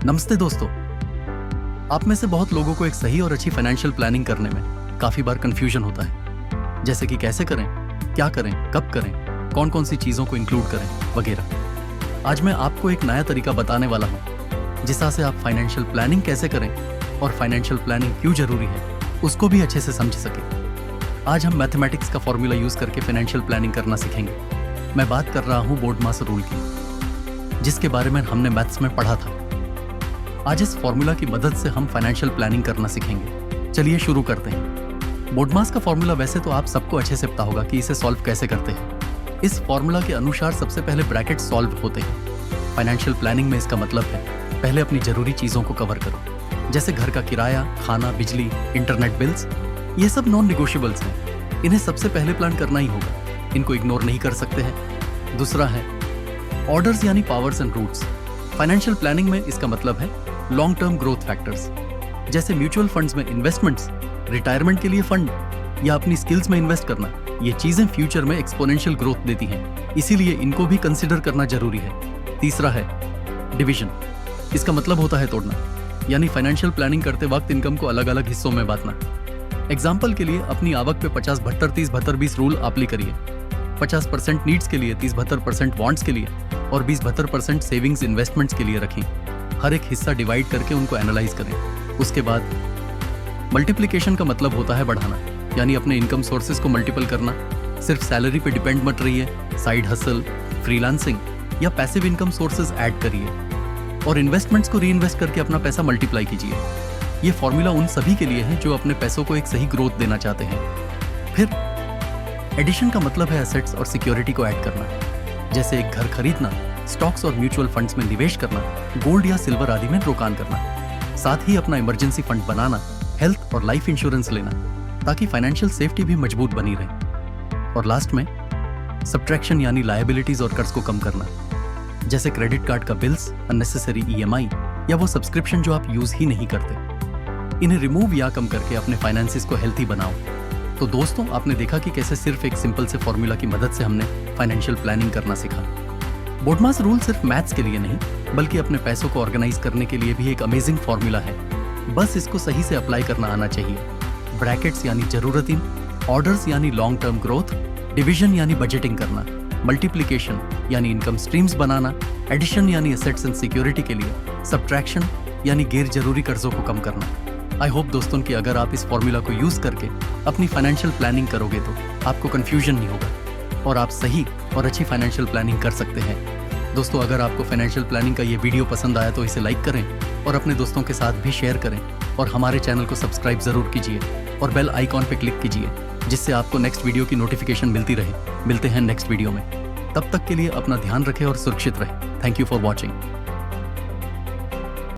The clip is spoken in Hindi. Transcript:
नमस्ते दोस्तों। आप में से बहुत लोगों को एक सही और अच्छी फाइनेंशियल प्लानिंग करने में काफी बार कंफ्यूजन होता है, जैसे कि कैसे करें, क्या करें, कब करें, कौन कौन सी चीजों को इंक्लूड करें वगैरह। आज मैं आपको एक नया तरीका बताने वाला हूं जिससे से आप फाइनेंशियल प्लानिंग कैसे करें और फाइनेंशियल प्लानिंग क्यों जरूरी है उसको भी अच्छे से समझ सके। आज हम मैथमेटिक्स का फॉर्मूला यूज करके फाइनेंशियल प्लानिंग करना सीखेंगे। मैं बात कर रहा हूं बोर्डमास रूल की, जिसके बारे में हमने मैथ्स में पढ़ा था। आज इस फॉर्मूला की मदद से हम फाइनेंशियल प्लानिंग करना सीखेंगे। चलिए शुरू करते हैं। बोर्डमास का फॉर्मूला वैसे तो आप सबको अच्छे से पता होगा कि इसे सॉल्व कैसे करते हैं। इस फॉर्मूला के अनुसार सबसे पहले ब्रैकेट सॉल्व होते हैं। फाइनेंशियल प्लानिंग में इसका मतलब है पहले अपनी जरूरी चीजों को कवर करो, जैसे घर का किराया, खाना, बिजली, इंटरनेट बिल्स। ये सब नॉन निगोशिएबल्स हैं, इन्हें सबसे पहले प्लान करना ही होगा, इनको इग्नोर नहीं कर सकते हैं। दूसरा है ऑर्डर्स यानी powers and roots. Financial planning में इसका मतलब है लॉन्ग टर्म ग्रोथ फैक्टर्स, जैसे म्यूचुअल फंड्स में इन्वेस्टमेंट्स, रिटायरमेंट के लिए फंड या अपनी स्किल्स में इन्वेस्ट करना। ये चीजें फ्यूचर में एक्सपोनेंशियल ग्रोथ देती हैं, इसीलिए इनको भी कंसिडर करना जरूरी है। तीसरा है डिवीजन। इसका मतलब होता है तोड़ना, यानी फाइनेंशियल प्लानिंग करते वक्त इनकम को अलग अलग हिस्सों में बांटना। एग्जाम्पल के लिए अपनी आवक पे 50-72-30-72-20 रूल अप्लाई करिए। 50% नीड्स के लिए, 30-72% वांट्स के लिए और 20-72% सेविंग्स इन्वेस्टमेंट्स के लिए रखें। हर एक हिस्सा डिवाइड करके उनको एनालाइज करें। उसके बाद मल्टीप्लिकेशन का मतलब होता है बढ़ाना, यानी अपने इनकम सोर्सेज को मल्टीपल करना। सिर्फ सैलरी पे डिपेंड मत रहिए, साइड हसल, फ्रीलांसिंग या पैसिव इनकम सोर्सेज ऐड करिए और इन्वेस्टमेंट्स को री इन्वेस्ट करके अपना पैसा मल्टीप्लाई कीजिए। ये फॉर्मूला उन सभी के लिए है जो अपने पैसों को एक सही ग्रोथ देना चाहते हैं। फिर एडिशन का मतलब है एसेट्स और सिक्योरिटी को ऐड करना, जैसे एक घर खरीदना, स्टॉक्स और म्यूचुअल फंड्स में निवेश करना, गोल्ड या सिल्वर आदि में रोकान करना। साथ ही अपना इमरजेंसी फंड बनाना, हेल्थ और लाइफ इंश्योरेंस लेना, ताकि फाइनेंशियल सेफ्टी भी मजबूत बनी रहे। और लास्ट में सब्ट्रैक्शन यानी लायबिलिटीज और कर्ज को कम करना, जैसे क्रेडिट कार्ड का बिल्स, अननेसेसरी EMI या वो सब्सक्रिप्शन जो आप यूज ही नहीं करते। इन्हें रिमूव या कम करके अपने फाइनेंसेस को हेल्थी बनाओ। तो दोस्तों, आपने देखा कि कैसे सिर्फ एक सिंपल से फॉर्मूला की मदद से हमने फाइनेंशियल प्लानिंग करना सीखा। बोर्डमास रूल सिर्फ मैथ्स के लिए नहीं, बल्कि अपने पैसों को ऑर्गेनाइज करने के लिए भी एक अमेजिंग फॉर्मूला है। बस इसको सही से अप्लाई करना आना चाहिए। ब्रैकेट्स यानी जरूरतीन, ऑर्डर्स यानी लॉन्ग टर्म ग्रोथ, डिवीजन यानी बजटिंग करना, मल्टीप्लिकेशन यानी इनकम स्ट्रीम्स बनाना, एडिशन यानी एसेट्स एंड सिक्योरिटी के लिए, सब्ट्रैक्शन यानी गैर जरूरी कर्जों को कम करना। आई होप दोस्तों कि अगर आप इस फॉर्मूला को यूज करके अपनी फाइनेंशियल प्लानिंग करोगे तो आपको कंफ्यूजन नहीं होगा और आप सही और अच्छी फाइनेंशियल प्लानिंग कर सकते हैं। दोस्तों, अगर आपको फाइनेंशियल प्लानिंग का ये वीडियो पसंद आया तो इसे लाइक करें और अपने दोस्तों के साथ भी शेयर करें और हमारे चैनल को सब्सक्राइब जरूर कीजिए और बेल आइकॉन पे क्लिक कीजिए, जिससे आपको नेक्स्ट वीडियो की नोटिफिकेशन मिलती रहे। मिलते हैं नेक्स्ट वीडियो में, तब तक के लिए अपना ध्यान रखें और सुरक्षित रहें। Thank you for watching.